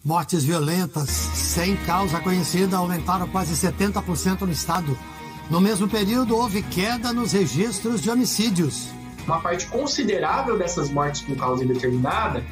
Mortes violentas, sem causa conhecida, aumentaram quase 70% no estado. No mesmo período, houve queda nos registros de homicídios. Uma parte considerável dessas mortes com causa indeterminada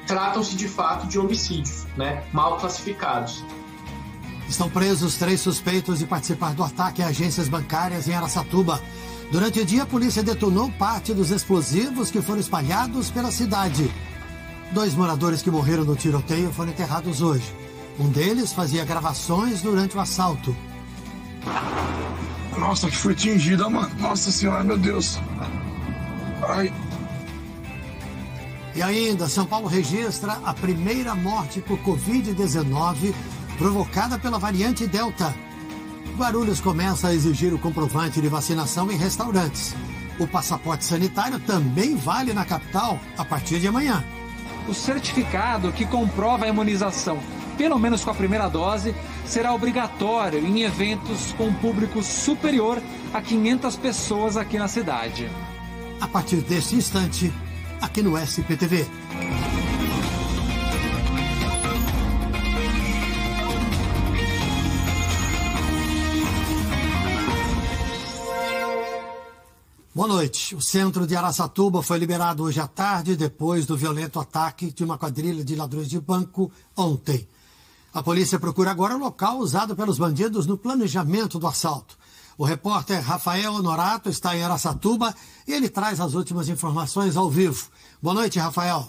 tratam-se de fato de homicídios, mal classificados. Estão presos 3 suspeitos de participar do ataque a agências bancárias em Araçatuba. Durante o dia, a polícia detonou parte dos explosivos que foram espalhados pela cidade. 2 moradores que morreram no tiroteio foram enterrados hoje. Um deles fazia gravações durante o assalto. Nossa, que foi atingida, mano. Nossa senhora, meu Deus. Ai. E ainda, São Paulo registra a primeira morte por Covid-19 provocada pela variante Delta. Guarulhos começa a exigir o comprovante de vacinação em restaurantes. O passaporte sanitário também vale na capital a partir de amanhã. O certificado que comprova a imunização, pelo menos com a primeira dose, será obrigatório em eventos com público superior a 500 pessoas aqui na cidade. A partir deste instante, aqui no SPTV. Boa noite. O centro de Araçatuba foi liberado hoje à tarde depois do violento ataque de uma quadrilha de ladrões de banco ontem. A polícia procura agora o local usado pelos bandidos no planejamento do assalto. O repórter Rafael Honorato está em Araçatuba e ele traz as últimas informações ao vivo. Boa noite, Rafael.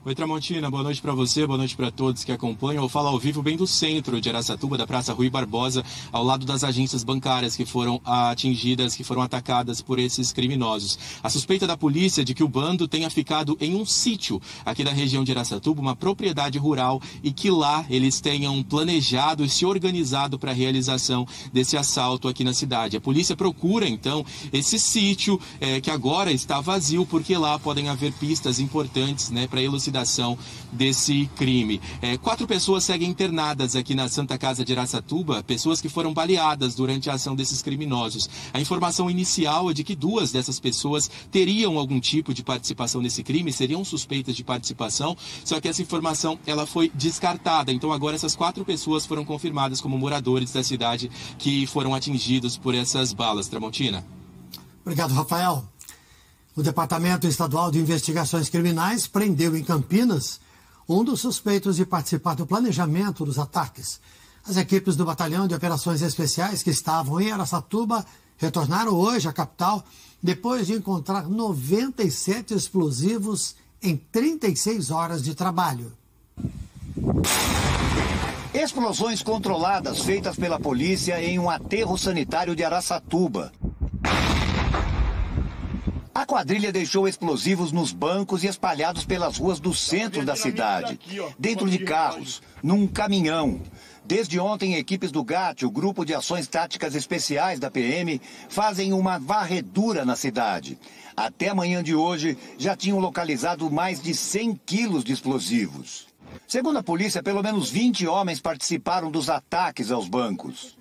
Oi, Tramontina, boa noite para você, boa noite para todos que acompanham. Eu vou falar ao vivo bem do centro de Araçatuba, da Praça Rui Barbosa, ao lado das agências bancárias que foram atingidas, que foram atacadas por esses criminosos. A suspeita da polícia é de que o bando tenha ficado em um sítio aqui da região de Araçatuba, uma propriedade rural, e que lá eles tenham planejado e se organizado para a realização desse assalto aqui na cidade. A polícia procura, então, esse sítio que agora está vazio, porque lá podem haver pistas importantes, para elucidar desse crime. 4 pessoas seguem internadas aqui na Santa Casa de Araçatuba, pessoas que foram baleadas durante a ação desses criminosos. A informação inicial é de que 2 dessas pessoas teriam algum tipo de participação nesse crime, seriam suspeitas de participação, só que essa informação ela foi descartada. Então agora essas 4 pessoas foram confirmadas como moradores da cidade que foram atingidos por essas balas. Tramontina. Obrigado, Rafael. O Departamento Estadual de Investigações Criminais prendeu em Campinas um dos suspeitos de participar do planejamento dos ataques. As equipes do Batalhão de Operações Especiais que estavam em Araçatuba retornaram hoje à capital depois de encontrar 97 explosivos em 36 horas de trabalho. Explosões controladas feitas pela polícia em um aterro sanitário de Araçatuba. A quadrilha deixou explosivos nos bancos e espalhados pelas ruas do centro da cidade, dentro de carros, num caminhão. Desde ontem, equipes do GAT, o Grupo de Ações Táticas Especiais da PM, fazem uma varredura na cidade. Até amanhã de hoje, já tinham localizado mais de 100 quilos de explosivos. Segundo a polícia, pelo menos 20 homens participaram dos ataques aos bancos.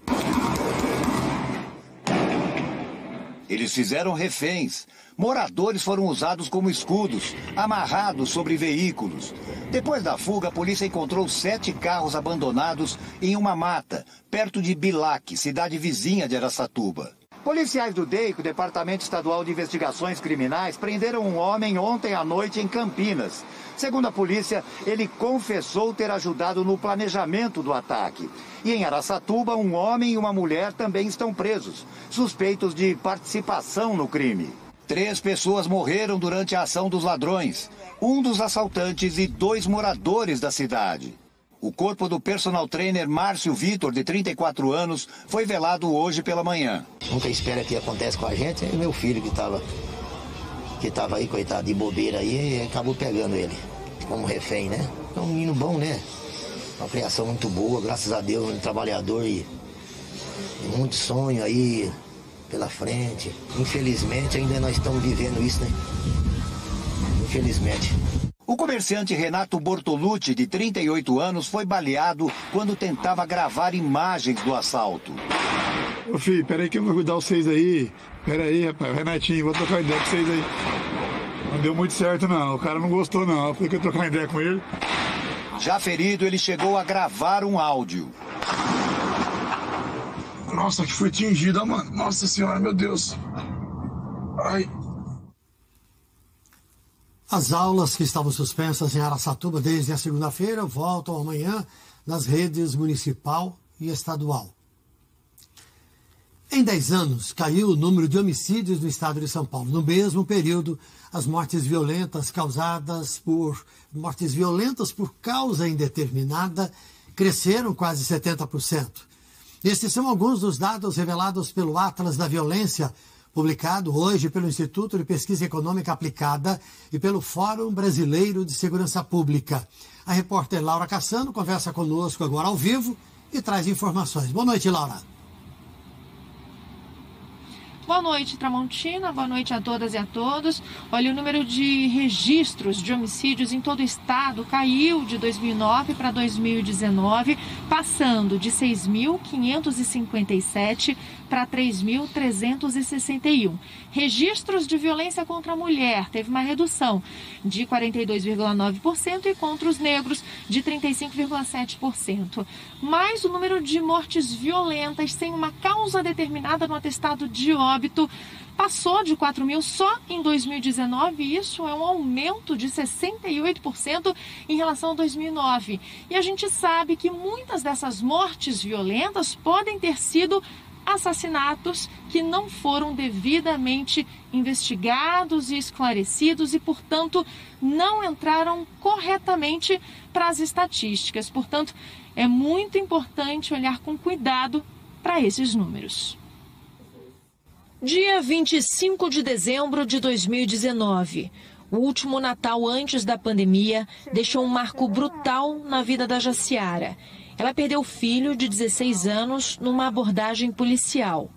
Eles fizeram reféns. Moradores foram usados como escudos, amarrados sobre veículos. Depois da fuga, a polícia encontrou 7 carros abandonados em uma mata, perto de Bilac, cidade vizinha de Araçatuba. Policiais do DEIC, Departamento Estadual de Investigações Criminais, prenderam um homem ontem à noite em Campinas. Segundo a polícia, ele confessou ter ajudado no planejamento do ataque. E em Araçatuba, um homem e uma mulher também estão presos, suspeitos de participação no crime. 3 pessoas morreram durante a ação dos ladrões, um dos assaltantes e 2 moradores da cidade. O corpo do personal trainer Márcio Vitor, de 34 anos, foi velado hoje pela manhã. Nunca espera que aconteça com a gente, é meu filho que estava aí, coitado, de bobeira aí, e acabou pegando ele como refém, né? É um menino bom, né? Uma criação muito boa, graças a Deus, um trabalhador e muito sonho aí pela frente. Infelizmente, ainda nós estamos vivendo isso, né? Infelizmente. O comerciante Renato Bortolucci, de 38 anos, foi baleado quando tentava gravar imagens do assalto. Ô filho, peraí que eu vou cuidar vocês aí. Peraí, rapaz, Renatinho, vou trocar ideia com vocês aí. Não deu muito certo não, o cara não gostou não, eu falei que eu ia trocar ideia com ele. Já ferido, ele chegou a gravar um áudio. Nossa, que foi tingida, mano. Nossa senhora, meu Deus. Ai. As aulas que estavam suspensas em Araçatuba desde a segunda-feira voltam amanhã nas redes municipal e estadual. Em 10 anos, caiu o número de homicídios no estado de São Paulo. No mesmo período, as mortes violentas por causa indeterminada cresceram quase 70%. Estes são alguns dos dados revelados pelo Atlas da Violência, publicado hoje pelo Instituto de Pesquisa Econômica Aplicada e pelo Fórum Brasileiro de Segurança Pública. A repórter Laura Cassano conversa conosco agora ao vivo e traz informações. Boa noite, Laura. Boa noite, Tramontina. Boa noite a todas e a todos. Olha, o número de registros de homicídios em todo o estado caiu de 2009 para 2019, passando de 6.557 para 3.361. Registros de violência contra a mulher teve uma redução de 42,9% e contra os negros de 35,7%. Mas o número de mortes violentas sem uma causa determinada no atestado de óbito passou de 4.000 só em 2019, e isso é um aumento de 68% em relação a 2009. E a gente sabe que muitas dessas mortes violentas podem ter sido assassinatos que não foram devidamente investigados e esclarecidos e, portanto, não entraram corretamente para as estatísticas. Portanto, é muito importante olhar com cuidado para esses números. Dia 25 de dezembro de 2019. O último Natal antes da pandemia deixou um marco brutal na vida da Jaciara. Ela perdeu o filho de 16 anos numa abordagem policial.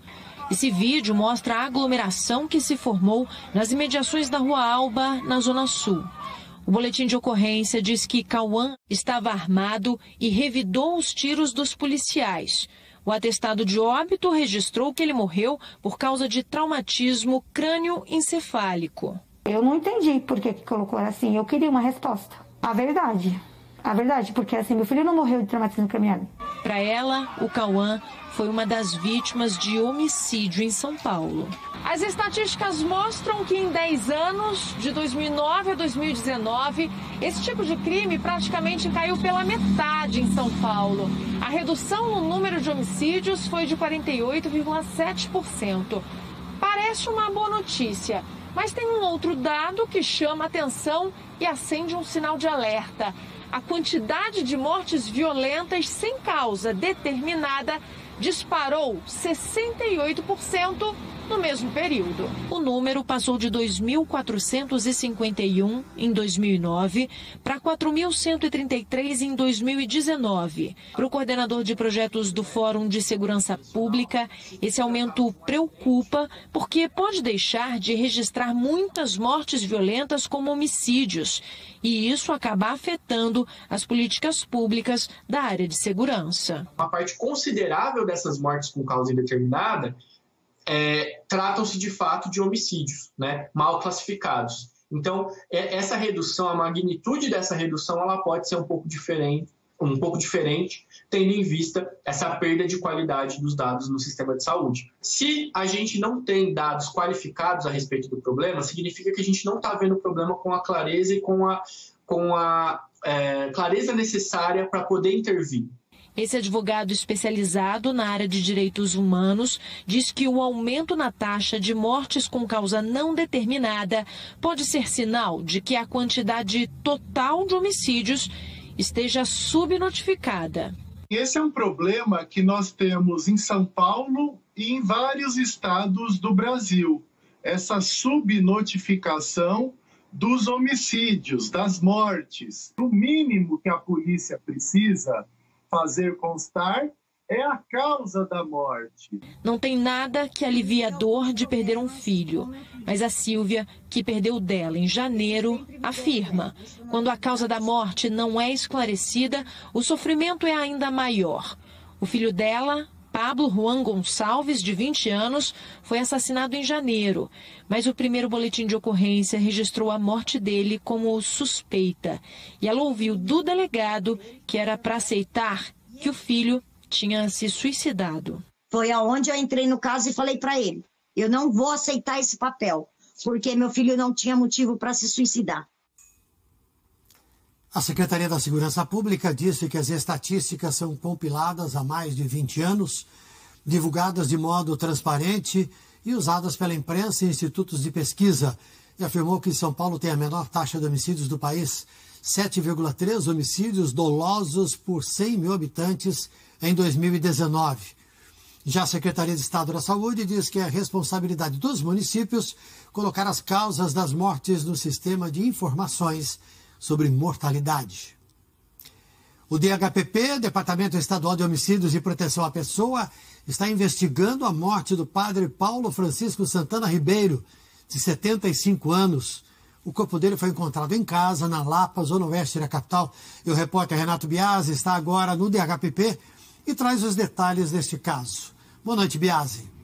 Esse vídeo mostra a aglomeração que se formou nas imediações da Rua Alba, na Zona Sul. O boletim de ocorrência diz que Cauã estava armado e revidou os tiros dos policiais. O atestado de óbito registrou que ele morreu por causa de traumatismo crânioencefálico. Eu não entendi por que colocou assim. Eu queria uma resposta. A verdade, porque assim, meu filho não morreu de traumatismo craniano. Para ela, o Cauã foi uma das vítimas de homicídio em São Paulo. As estatísticas mostram que em 10 anos, de 2009 a 2019, esse tipo de crime praticamente caiu pela metade em São Paulo. A redução no número de homicídios foi de 48,7%. Parece uma boa notícia, mas tem um outro dado que chama atenção e acende um sinal de alerta. A quantidade de mortes violentas sem causa determinada disparou 68% no mesmo período. O número passou de 2.451 em 2009 para 4.133 em 2019. Para o coordenador de projetos do Fórum de Segurança Pública, esse aumento preocupa porque pode deixar de registrar muitas mortes violentas como homicídios, e isso acaba afetando as políticas públicas da área de segurança. Uma parte considerável dessas mortes com causa indeterminada tratam-se de fato de homicídios, né, mal classificados. Então, essa redução, a magnitude dessa redução, ela pode ser um pouco diferente, tendo em vista essa perda de qualidade dos dados no sistema de saúde. Se a gente não tem dados qualificados a respeito do problema, significa que a gente não está vendo o problema com a clareza e com a clareza necessária para poder intervir. Esse advogado especializado na área de direitos humanos diz que o aumento na taxa de mortes com causa não determinada pode ser sinal de que a quantidade total de homicídios esteja subnotificada. Esse é um problema que nós temos em São Paulo e em vários estados do Brasil. Essa subnotificação dos homicídios, das mortes. O mínimo que a polícia precisa fazer constar é a causa da morte. Não tem nada que alivie a dor de perder um filho, mas a Silvia, que perdeu o dela em janeiro, afirma: quando a causa da morte não é esclarecida, o sofrimento é ainda maior. O filho dela Pablo Juan Gonçalves, de 20 anos, foi assassinado em janeiro, mas o primeiro boletim de ocorrência registrou a morte dele como suspeita. E ela ouviu do delegado que era para aceitar que o filho tinha se suicidado. Foi aonde eu entrei no caso e falei para ele, eu não vou aceitar esse papel, porque meu filho não tinha motivo para se suicidar. A Secretaria da Segurança Pública disse que as estatísticas são compiladas há mais de 20 anos, divulgadas de modo transparente e usadas pela imprensa e institutos de pesquisa, e afirmou que São Paulo tem a menor taxa de homicídios do país, 7,3 homicídios dolosos por 100 mil habitantes em 2019. Já a Secretaria de Estado da Saúde diz que é responsabilidade dos municípios colocar as causas das mortes no sistema de informações sobre mortalidade. O DHPP, Departamento Estadual de Homicídios e Proteção à Pessoa, está investigando a morte do padre Paulo Francisco Santana Ribeiro, de 75 anos. O corpo dele foi encontrado em casa, na Lapa, zona oeste da capital. E o repórter Renato Biasi está agora no DHPP e traz os detalhes deste caso. Boa noite, Biasi.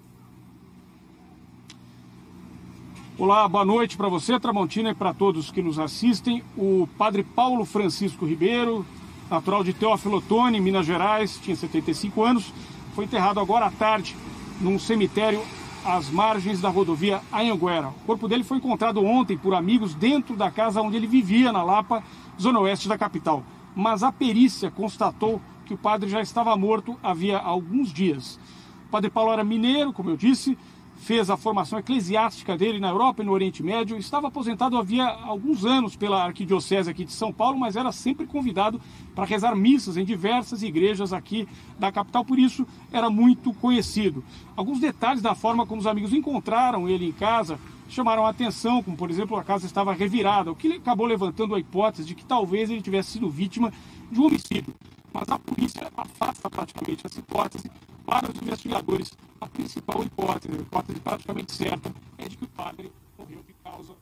Olá, boa noite para você, Tramontina, e para todos que nos assistem. O padre Paulo Francisco Ribeiro, natural de Teófilo Otoni, Minas Gerais, tinha 75 anos, foi enterrado agora à tarde num cemitério às margens da rodovia Anhanguera. O corpo dele foi encontrado ontem por amigos dentro da casa onde ele vivia, na Lapa, zona oeste da capital. Mas a perícia constatou que o padre já estava morto havia alguns dias. O padre Paulo era mineiro, como eu disse, fez a formação eclesiástica dele na Europa e no Oriente Médio, estava aposentado havia alguns anos pela arquidiocese aqui de São Paulo, mas era sempre convidado para rezar missas em diversas igrejas aqui da capital, por isso era muito conhecido. Alguns detalhes da forma como os amigos encontraram ele em casa chamaram a atenção, como por exemplo a casa estava revirada, o que acabou levantando a hipótese de que talvez ele tivesse sido vítima de um homicídio. Mas a polícia afasta praticamente essa hipótese. Para os investigadores, a principal hipótese, a hipótese praticamente certa, é de que o padre morreu de causa.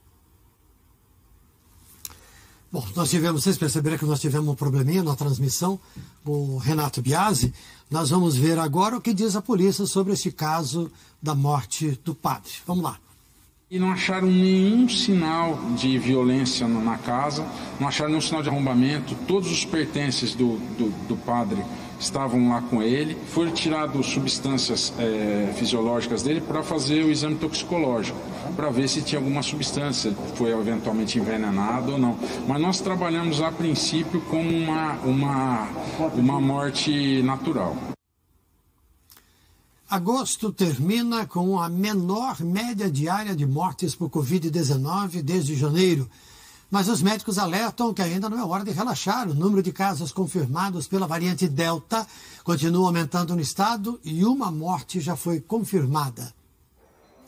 Bom, vocês perceberam que nós tivemos um probleminha na transmissão, o Renato Biasi. Nós vamos ver agora o que diz a polícia sobre esse caso da morte do padre. Vamos lá. E não acharam nenhum sinal de violência na casa, não acharam nenhum sinal de arrombamento, todos os pertences do padre estavam lá com ele, foram tiradas substâncias fisiológicas dele para fazer o exame toxicológico, para ver se tinha alguma substância, foi eventualmente envenenado ou não. Mas nós trabalhamos a princípio como uma morte natural. Agosto termina com a menor média diária de mortes por Covid-19 desde janeiro. Mas os médicos alertam que ainda não é hora de relaxar. O número de casos confirmados pela variante Delta continua aumentando no estado e uma morte já foi confirmada.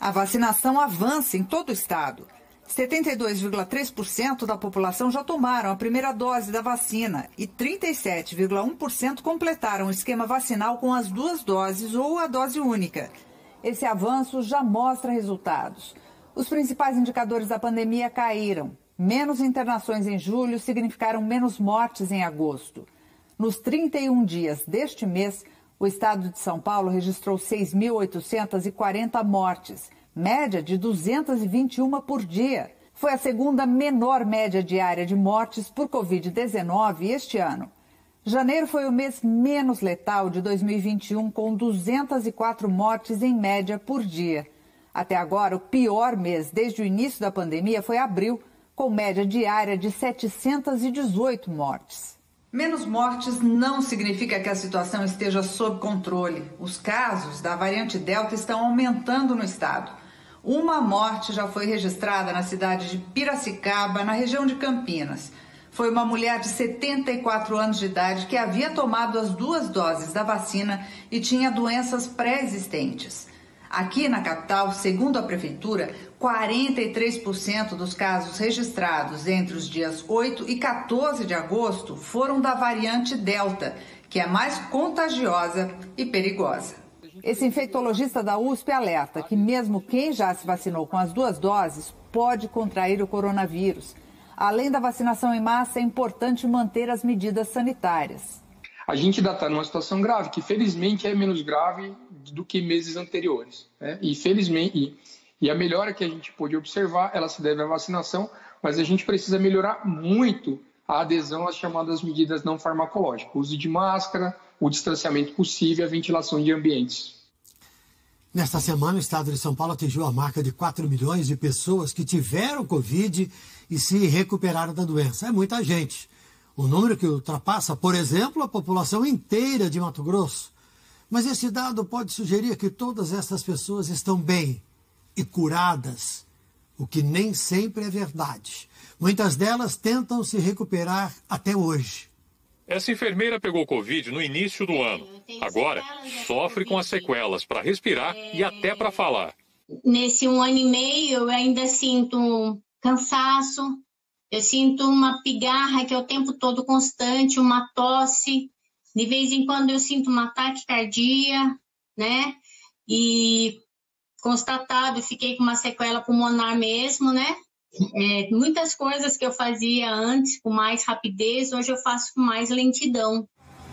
A vacinação avança em todo o estado. 72,3% da população já tomaram a primeira dose da vacina e 37,1% completaram o esquema vacinal com as 2 doses ou a dose única. Esse avanço já mostra resultados. Os principais indicadores da pandemia caíram. Menos internações em julho significaram menos mortes em agosto. Nos 31 dias deste mês, o estado de São Paulo registrou 6.840 mortes, média de 221 por dia. Foi a segunda menor média diária de mortes por Covid-19 este ano. Janeiro foi o mês menos letal de 2021, com 204 mortes em média por dia. Até agora, o pior mês desde o início da pandemia foi abril, com média diária de 718 mortes. Menos mortes não significa que a situação esteja sob controle. Os casos da variante Delta estão aumentando no estado. Uma morte já foi registrada na cidade de Piracicaba, na região de Campinas. Foi uma mulher de 74 anos de idade que havia tomado as 2 doses da vacina e tinha doenças pré-existentes. Aqui na capital, segundo a prefeitura, 43% dos casos registrados entre os dias 8 e 14 de agosto foram da variante Delta, que é mais contagiosa e perigosa. Esse infectologista da USP alerta que mesmo quem já se vacinou com as 2 doses pode contrair o coronavírus. Além da vacinação em massa, é importante manter as medidas sanitárias. a gente ainda está numa situação grave, que felizmente é menos grave do que meses anteriores, né? E felizmente, e a melhora que a gente pôde observar, ela se deve à vacinação, mas a gente precisa melhorar muito a adesão às chamadas medidas não farmacológicas, o uso de máscara, o distanciamento possível e a ventilação de ambientes. Nesta semana, o estado de São Paulo atingiu a marca de 4 milhões de pessoas que tiveram Covid e se recuperaram da doença. É muita gente. Um número que ultrapassa, por exemplo, a população inteira de Mato Grosso. Mas esse dado pode sugerir que todas essas pessoas estão bem e curadas, o que nem sempre é verdade. Muitas delas tentam se recuperar até hoje. Essa enfermeira pegou Covid no início do ano. Agora, sofre com as sequelas para respirar e até para falar. Nesse 1 ano e meio, eu ainda sinto um cansaço, eu sinto uma pigarra que é o tempo todo constante, uma tosse. De vez em quando eu sinto uma taquicardia, né? E constatado, fiquei com uma sequela pulmonar mesmo, né? Muitas coisas que eu fazia antes com mais rapidez, hoje eu faço com mais lentidão.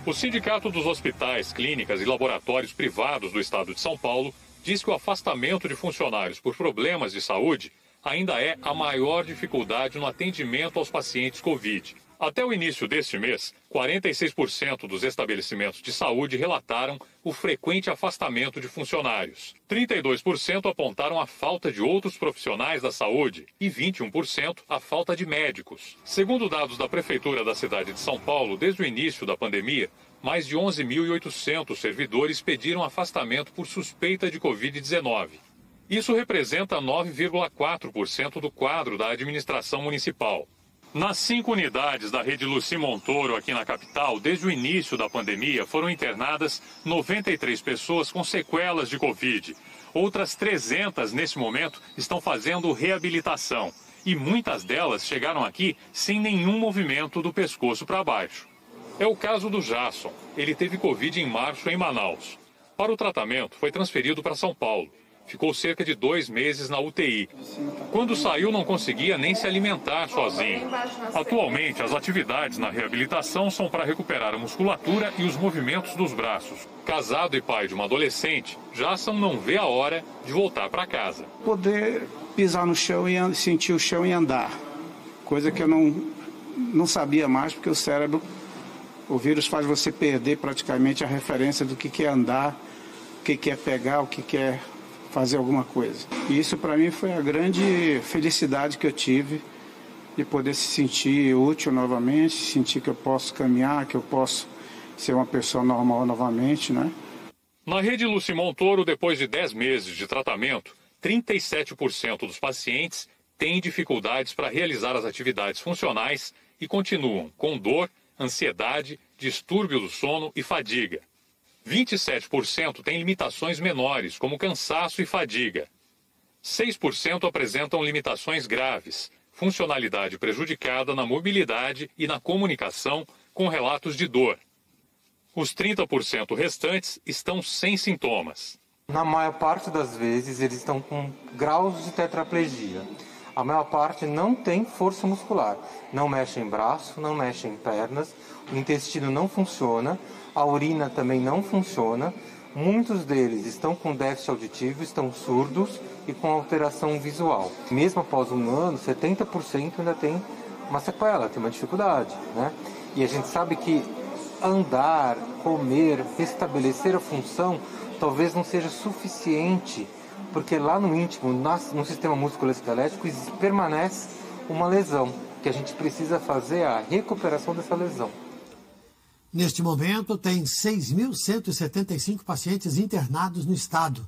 O Sindicato dos Hospitais, Clínicas e Laboratórios Privados do Estado de São Paulo diz que o afastamento de funcionários por problemas de saúde ainda é a maior dificuldade no atendimento aos pacientes Covid. Até o início deste mês, 46% dos estabelecimentos de saúde relataram o frequente afastamento de funcionários. 32% apontaram a falta de outros profissionais da saúde e 21% a falta de médicos. Segundo dados da Prefeitura da cidade de São Paulo, desde o início da pandemia, mais de 11.800 servidores pediram afastamento por suspeita de Covid-19. Isso representa 9,4% do quadro da administração municipal. Nas 5 unidades da rede Luci Montoro aqui na capital, desde o início da pandemia, foram internadas 93 pessoas com sequelas de Covid. Outras 300, nesse momento, estão fazendo reabilitação. E muitas delas chegaram aqui sem nenhum movimento do pescoço para baixo. É o caso do Jasson. Ele teve Covid em março em Manaus. Para o tratamento, foi transferido para São Paulo. Ficou cerca de 2 meses na UTI. Quando saiu, não conseguia nem se alimentar sozinho. Atualmente, as atividades na reabilitação são para recuperar a musculatura e os movimentos dos braços. Casado e pai de uma adolescente, Jasson não vê a hora de voltar para casa. Poder pisar no chão e sentir o chão e andar. Coisa que eu não sabia mais, porque o vírus faz você perder praticamente a referência do que é andar, o que é pegar, o que é fazer alguma coisa. E isso para mim foi a grande felicidade que eu tive de poder se sentir útil novamente, sentir que eu posso caminhar, que eu posso ser uma pessoa normal novamente, né? Na rede Luci Montoro, depois de 10 meses de tratamento, 37% dos pacientes têm dificuldades para realizar as atividades funcionais e continuam com dor, ansiedade, distúrbio do sono e fadiga. 27% têm limitações menores, como cansaço e fadiga. 6% apresentam limitações graves, funcionalidade prejudicada na mobilidade e na comunicação, com relatos de dor. Os 30% restantes estão sem sintomas. Na maior parte das vezes, eles estão com graus de tetraplegia. A maior parte não tem força muscular, não mexe em braço, não mexe em pernas, o intestino não funciona, a urina também não funciona. Muitos deles estão com déficit auditivo, estão surdos e com alteração visual. Mesmo após um ano, 70% ainda tem uma sequela, tem uma dificuldade, né? E a gente sabe que andar, comer, restabelecer a função talvez não seja suficiente, porque lá no íntimo, no sistema musculoesquelético, permanece uma lesão, que a gente precisa fazer a recuperação dessa lesão. Neste momento, tem 6.175 pacientes internados no estado.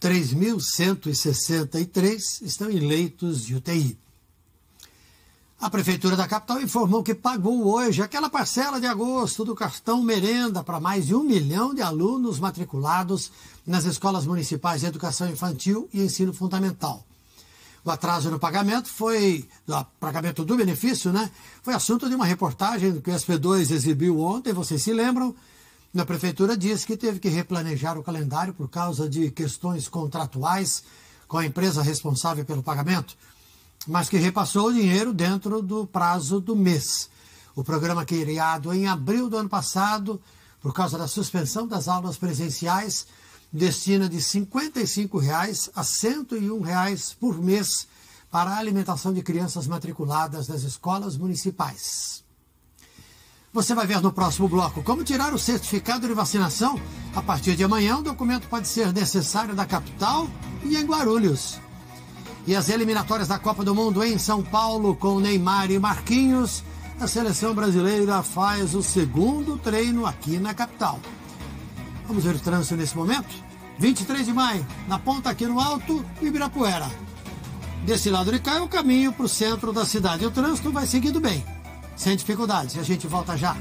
3.163 estão em leitos de UTI. A Prefeitura da capital informou que pagou hoje aquela parcela de agosto do cartão merenda para mais de 1 milhão de alunos matriculados nas escolas municipais de educação infantil e ensino fundamental. O atraso no pagamento pagamento do benefício, né? Foi assunto de uma reportagem que o SP2 exibiu ontem, vocês se lembram? A Prefeitura disse que teve que replanejar o calendário por causa de questões contratuais com a empresa responsável pelo pagamento, mas que repassou o dinheiro dentro do prazo do mês. O programa, criado em abril do ano passado, por causa da suspensão das aulas presenciais, destina de R$ 55 a R$ 101 por mês para a alimentação de crianças matriculadas nas escolas municipais. Você vai ver no próximo bloco como tirar o certificado de vacinação. A partir de amanhã, o documento pode ser necessário na capital e em Guarulhos. E as eliminatórias da Copa do Mundo em São Paulo, com Neymar e Marquinhos, a seleção brasileira faz o segundo treino aqui na capital. Vamos ver o trânsito nesse momento? 23 de maio, na ponta aqui no Alto, Ibirapuera. Desse lado de cá é o caminho para o centro da cidade. O trânsito vai seguindo bem, sem dificuldades. A gente volta já.